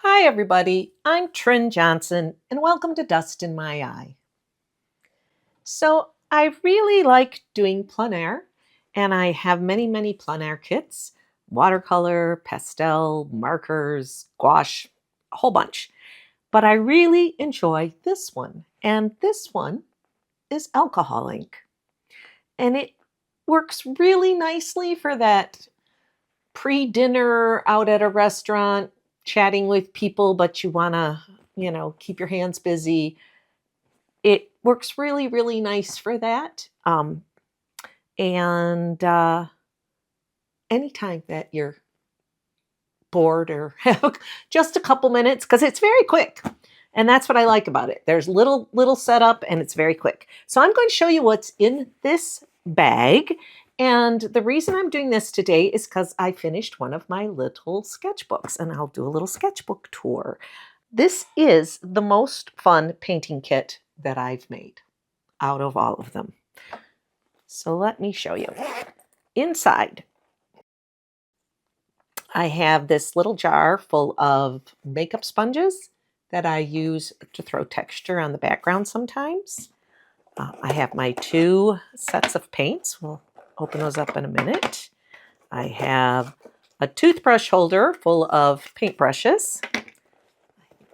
Hi, everybody. I'm Trin Johnson, and welcome to Dust in My Eye. So, I really like doing plein air, and I have many plein air kits: watercolor, pastel, markers, gouache, a whole bunch. But I really enjoy this one, and this one is alcohol ink. And it works really nicely for that pre dinner out at a restaurant, chatting with people, but you want to, keep your hands busy. It works really nice for that. And anytime that you're bored or have just a couple minutes, because it's very quick. And that's what I like about it. There's little setup and it's very quick. So I'm going to show you what's in this bag. And the reason I'm doing this today is because I finished one of my little sketchbooks, and I'll do a little sketchbook tour. This is the most fun painting kit that I've made out of all of them. So let me show you. Inside, I have this little jar full of makeup sponges that I use to throw texture on the background sometimes. I have my 2 sets of paints. We'll open those up in a minute. I have a toothbrush holder full of paintbrushes.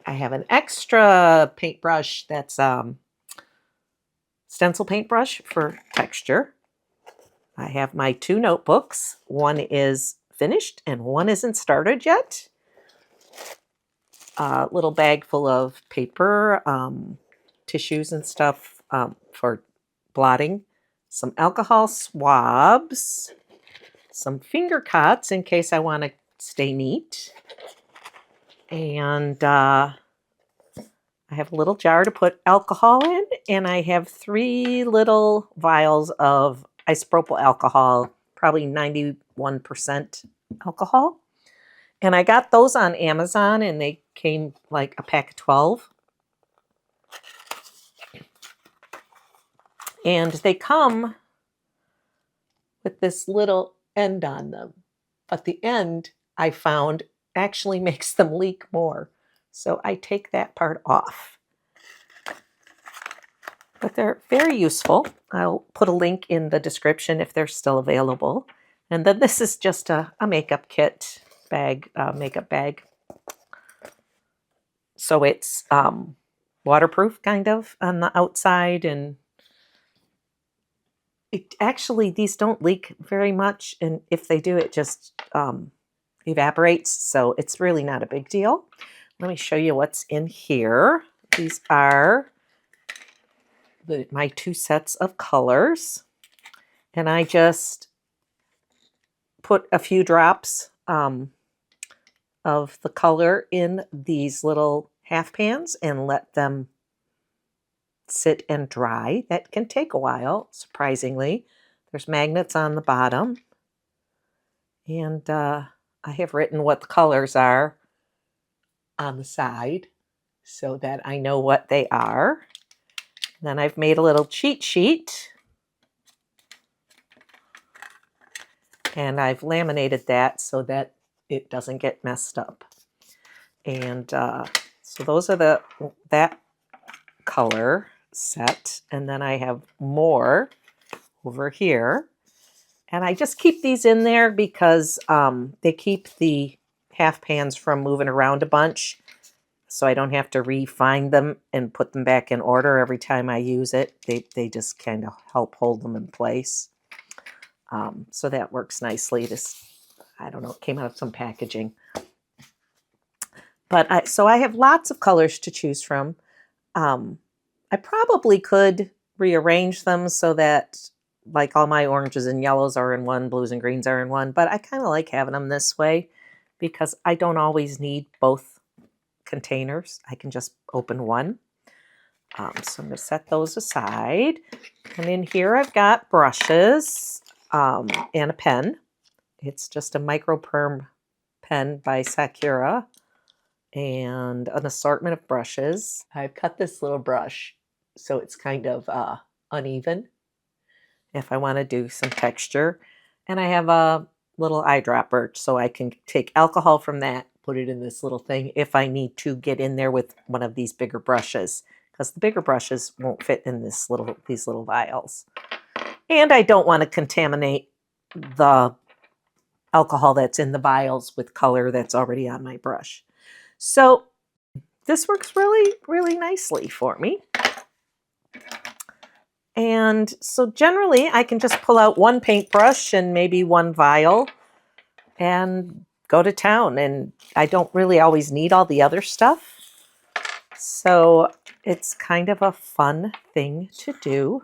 I have an extra paintbrush that's stencil paintbrush for texture. I have my 2 notebooks. One is finished and one isn't started yet. A little bag full of paper, tissues and stuff for blotting. Some alcohol swabs. Some finger cuts in case I want to stay neat. And I have a little jar to put alcohol in, and I have 3 little vials of isopropyl alcohol, probably 91% alcohol. And I got those on Amazon, and they came like a pack of 12. And they come with this little end on them. But the end, I found, actually makes them leak more. So I take that part off. But they're very useful. I'll put a link in the description if they're still available. And then this is just a makeup kit bag, makeup bag. So it's waterproof kind of on the outside, and these don't leak very much, and if they do, it just evaporates, so it's really not a big deal. Let me show you what's in here. These are my 2 sets of colors, and I just put a few drops of the color in these little half pans and let them sit and dry. That can take a while, surprisingly. There's magnets on the bottom, and I have written what the colors are on the side so that I know what they are. Then I've made a little cheat sheet, and I've laminated that so that it doesn't get messed up. And so those are that color set, and then I have more over here. And I just keep these in there because they keep the half pans from moving around a bunch, so I don't have to refine them and put them back in order every time I use it. They just kind of help hold them in place. So that works nicely. This, I don't know, it came out of some packaging. But so I have lots of colors to choose from. I probably could rearrange them so that like all my oranges and yellows are in one, blues and greens are in one, but I kind of like having them this way because I don't always need both containers. I can just open one. So I'm going to set those aside. And in here I've got brushes and a pen. It's just a micro perm pen by Sakura and an assortment of brushes. I've cut this little brush so it's kind of uneven if I want to do some texture. And I have a little eyedropper so I can take alcohol from that, put it in this little thing if I need to get in there with one of these bigger brushes, because the bigger brushes won't fit in these little vials. And I don't want to contaminate the alcohol that's in the vials with color that's already on my brush. So this works really, really nicely for me. And so generally I can just pull out one paintbrush and maybe one vial and go to town, and I don't really always need all the other stuff. So it's kind of a fun thing to do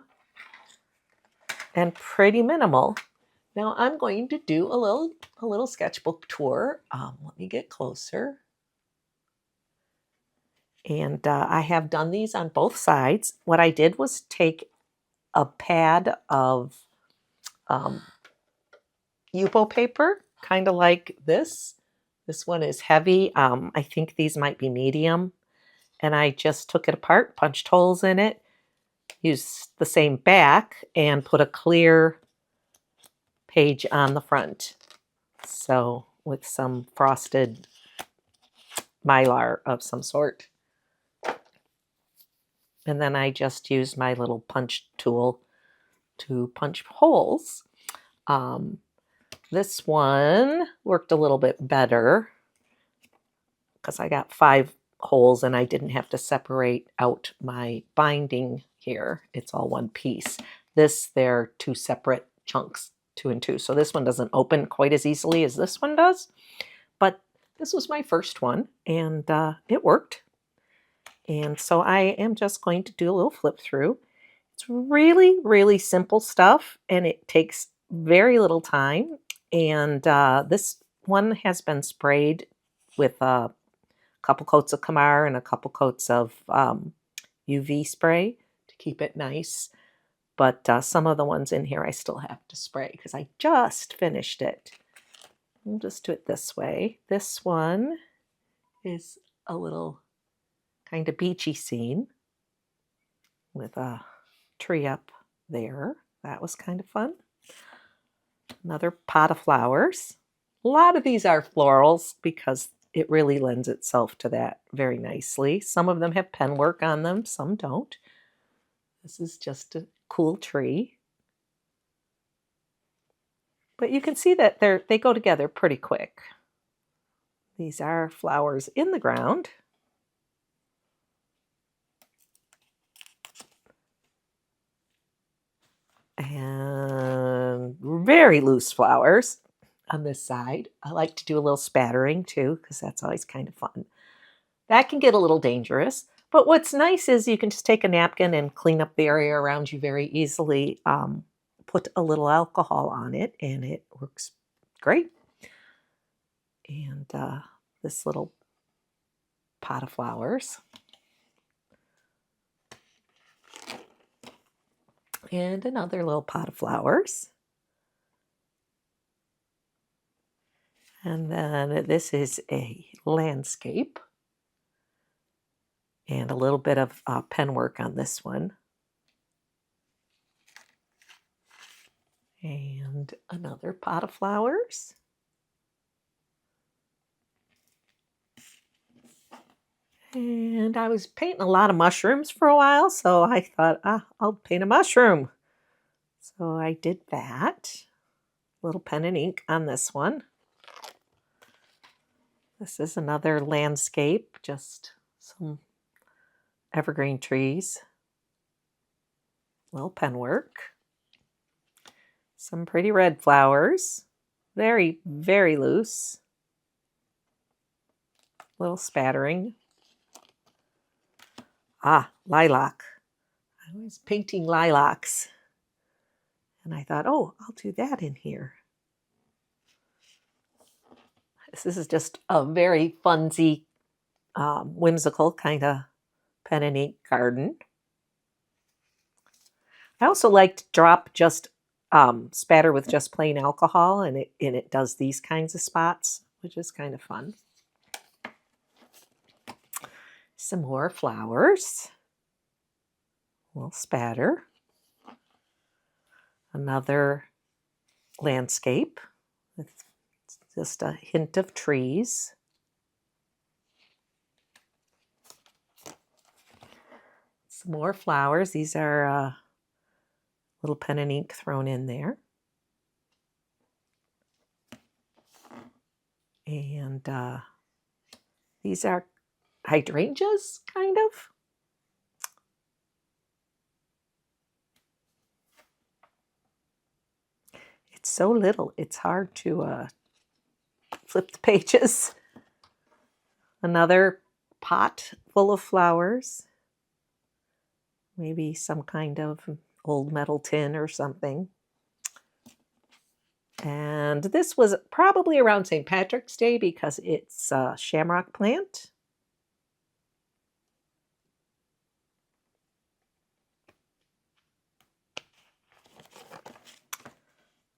and pretty minimal. Now I'm going to do a little sketchbook tour. Let me get closer. And I have done these on both sides. What I did was take a pad of Yupo paper, kind of like this. This one is heavy. I think these might be medium. And I just took it apart, punched holes in it, used the same back, and put a clear page on the front. So with some frosted mylar of some sort. And then I just used my little punch tool to punch holes. This one worked a little bit better because I got 5 holes and I didn't have to separate out my binding here. It's all one piece. This, they're 2 separate chunks, 2 and 2. So this one doesn't open quite as easily as this one does. But this was my first one, and it worked. And so I am just going to do a little flip through. It's really, really simple stuff, and it takes very little time. And this one has been sprayed with a couple coats of Camar and a couple coats of UV spray to keep it nice. But some of the ones in here I still have to spray because I just finished it. We'll just do it this way. This one is a little kind of beachy scene with a tree up there. That was kind of fun. Another pot of flowers. A lot of these are florals because it really lends itself to that very nicely. Some of them have pen work on them, some don't. This is just a cool tree. But you can see that they go together pretty quick. These are flowers in the ground. And very loose flowers on this side. I like to do a little spattering too, because that's always kind of fun. That can get a little dangerous, but what's nice is you can just take a napkin and clean up the area around you very easily. Put a little alcohol on it and it works great. And this little pot of flowers. And another little pot of flowers. And then this is a landscape. And a little bit of pen work on this one. And another pot of flowers. And I was painting a lot of mushrooms for a while, so I thought, I'll paint a mushroom. So I did that. Little pen and ink on this one. This is another landscape, just some evergreen trees. Little pen work. Some pretty red flowers. Very, very loose. Little spattering. Lilac. I was painting lilacs. And I thought, I'll do that in here. This is just a very funsy, whimsical kind of pen and ink garden. I also like to drop just spatter with just plain alcohol, and it does these kinds of spots, which is kind of fun. Some more flowers. A little spatter. Another landscape with just a hint of trees. Some more flowers. These are little pen and ink thrown in there. And these are hydrangeas, kind of. It's so little, it's hard to flip the pages. Another pot full of flowers. Maybe some kind of old metal tin or something. And this was probably around St. Patrick's Day because it's a shamrock plant.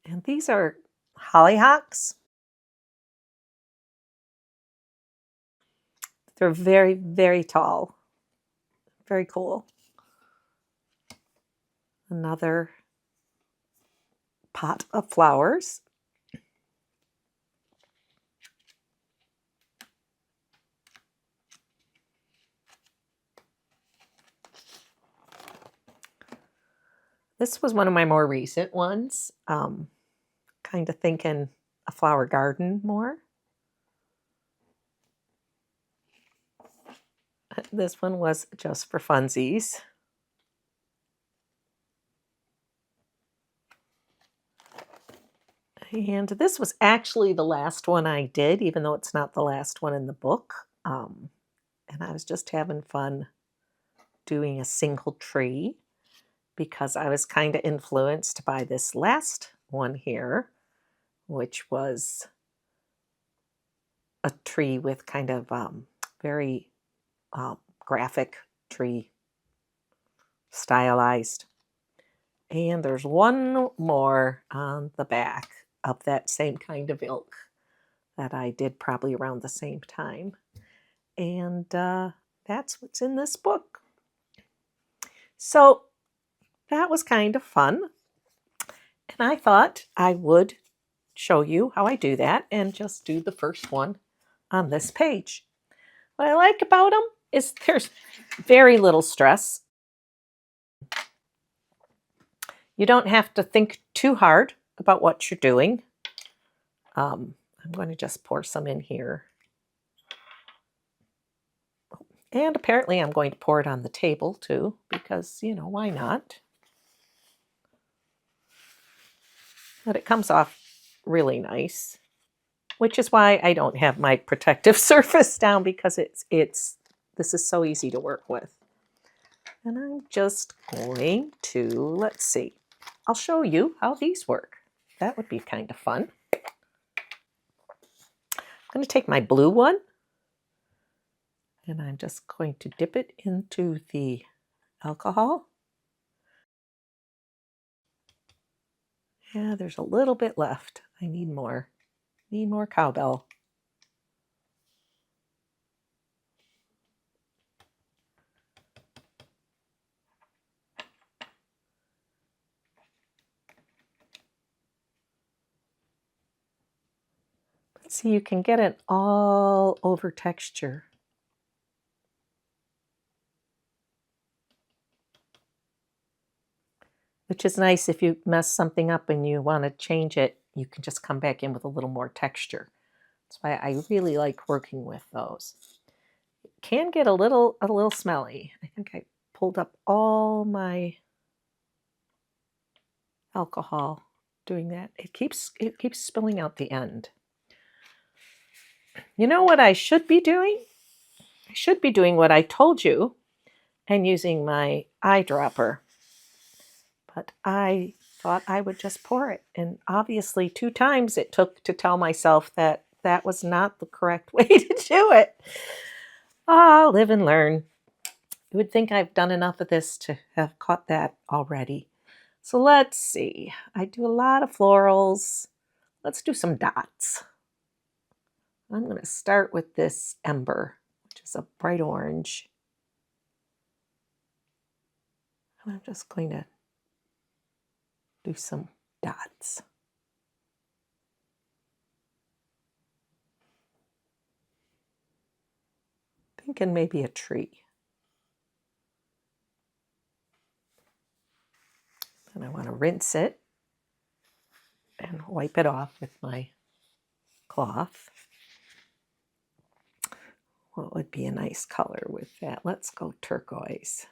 And these are hollyhocks. They're very, very tall. Very cool. Another pot of flowers. This was one of my more recent ones. Kind of thinking a flower garden more. This one was just for funsies. And this was actually the last one I did, even though it's not the last one in the book. And I was just having fun doing a single tree because I was kind of influenced by this last one here, which was a tree with kind of very graphic tree, stylized. And there's one more on the back of that same kind of ilk that I did probably around the same time. And that's what's in this book. So that was kind of fun. And I thought I would show you how I do that and just do the first one on this page. What I like about them is there's very little stress. You don't have to think too hard about what you're doing. I'm going to just pour some in here. And apparently I'm going to pour it on the table too, because, you know, why not? But it comes off really nice, which is why I don't have my protective surface down, because this is so easy to work with. And I'm just going to, let's see, I'll show you how these work. That would be kind of fun. I'm going to take my blue one and I'm just going to dip it into the alcohol. Yeah, there's a little bit left. I need more. Need more cowbell. See, you can get an all over texture. Which is nice if you mess something up and you want to change it, you can just come back in with a little more texture. That's why I really like working with those. It can get a little smelly. I think I pulled up all my alcohol doing that. It keeps spilling out the end. You know what I should be doing? I should be doing what I told you and using my eyedropper. But I thought I would just pour it. And obviously 2 times it took to tell myself that that was not the correct way to do it. Ah, live and learn. You would think I've done enough of this to have caught that already. So let's see. I do a lot of florals. Let's do some dots. I'm going to start with this ember, which is a bright orange. And I'm just going to do some dots. Thinking maybe a tree. And I want to rinse it and wipe it off with my cloth. What would be a nice color with that? Let's go turquoise.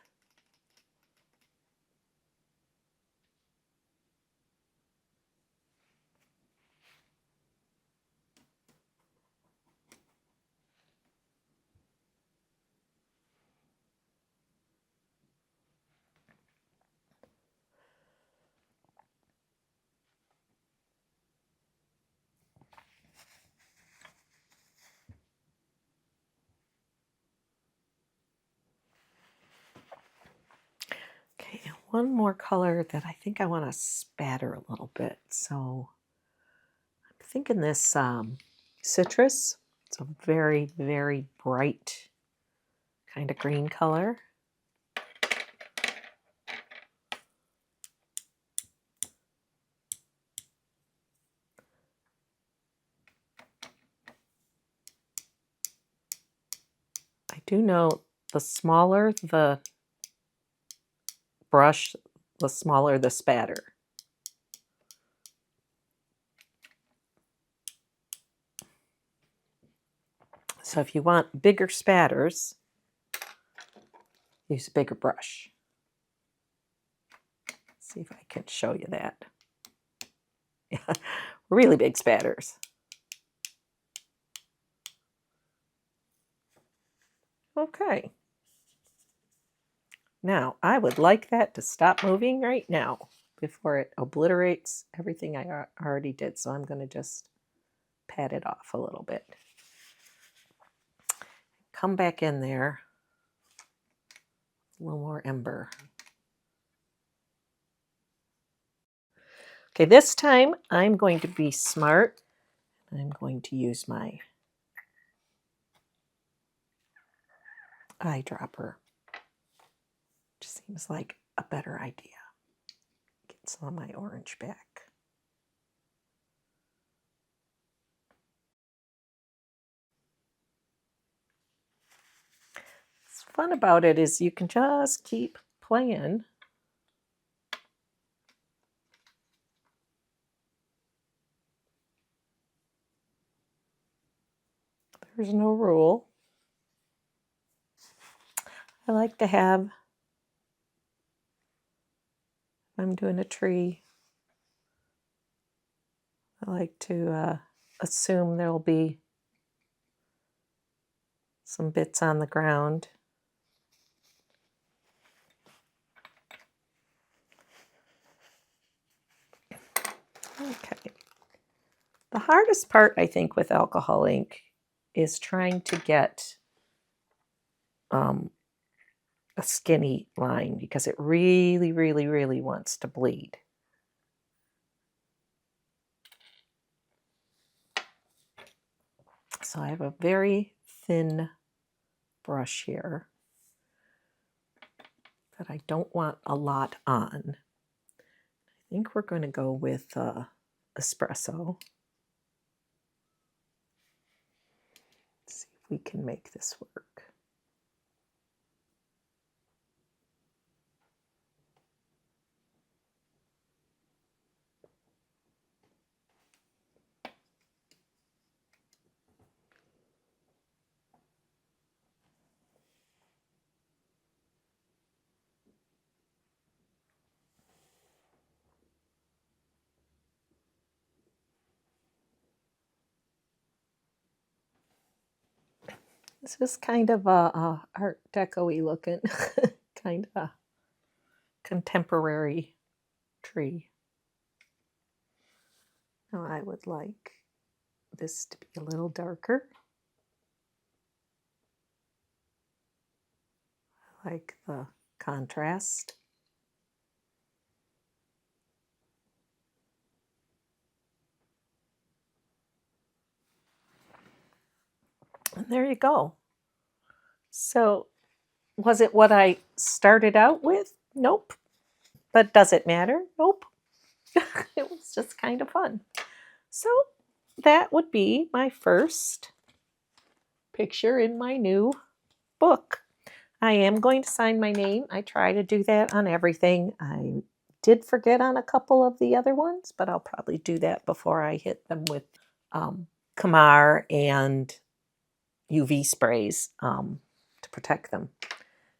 Okay, and one more color that I think I want to spatter a little bit. So I'm thinking this citrus. It's a very, very bright kind of green color. I do know the smaller the brush, the smaller the spatter. So if you want bigger spatters, use a bigger brush. Let's see if I can show you that. Yeah, really big spatters. Okay. Now, I would like that to stop moving right now before it obliterates everything I already did. So I'm going to just pat it off a little bit. Come back in there. A little more ember. Okay, this time I'm going to be smart. I'm going to use my eyedropper, which seems like a better idea. Get some of my orange back. What's fun about it is you can just keep playing. There's no rule. I like to have, if I'm doing a tree, I like to assume there'll be some bits on the ground. Okay. The hardest part, I think, with alcohol ink is trying to get a skinny line because it really, really, really wants to bleed. So I have a very thin brush here that I don't want a lot on. I think we're going to go with espresso. Let's see if we can make this work. This is kind of a Art Deco-y looking, kind of contemporary tree. Now I would like this to be a little darker. I like the contrast. And there you go. So, was it what I started out with? Nope. But does it matter? Nope. It was just kind of fun. So, that would be my first picture in my new book. I am going to sign my name. I try to do that on everything. I did forget on a couple of the other ones, but I'll probably do that before I hit them with Kamar and UV sprays to protect them.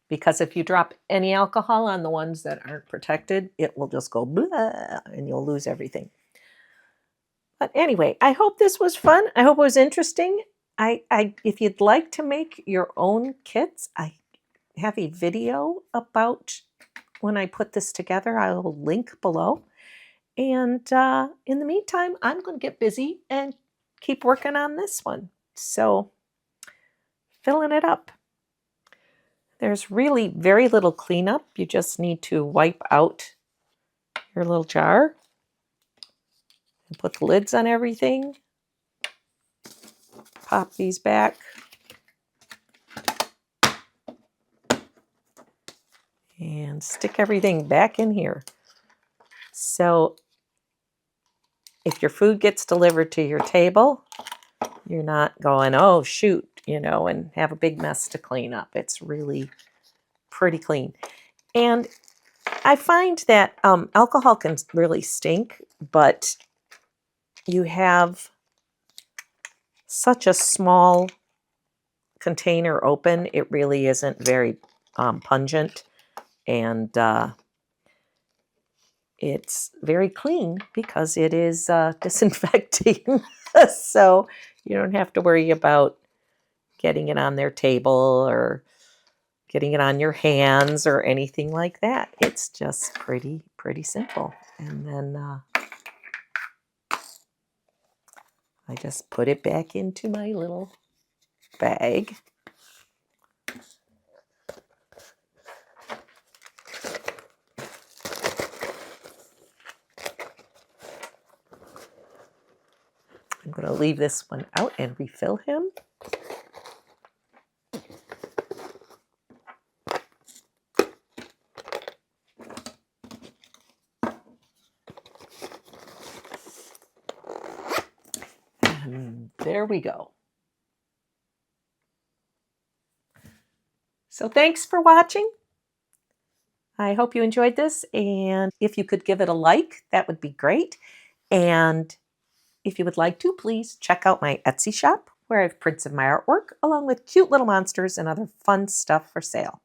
Because if you drop any alcohol on the ones that aren't protected, it will just go blah, and you'll lose everything. But anyway, I hope this was fun. I hope it was interesting. If you'd like to make your own kits, I have a video about when I put this together. I will link below. And in the meantime, I'm going to get busy and keep working on this one. So, filling it up. There's really very little cleanup. You just need to wipe out your little jar and put the lids on everything. Pop these back. And stick everything back in here. So if your food gets delivered to your table, you're not going, oh, shoot, and have a big mess to clean up. It's really pretty clean. And I find that alcohol can really stink, but you have such a small container open, it really isn't very pungent, and it's very clean because it is disinfecting. So you don't have to worry about getting it on their table or getting it on your hands or anything like that. It's just pretty simple. And then I just put it back into my little bag. I'm going to leave this one out and refill him. And there we go. So thanks for watching. I hope you enjoyed this, and if you could give it a like, that would be great. And if you would like to, please check out my Etsy shop where I have prints of my artwork along with cute little monsters and other fun stuff for sale.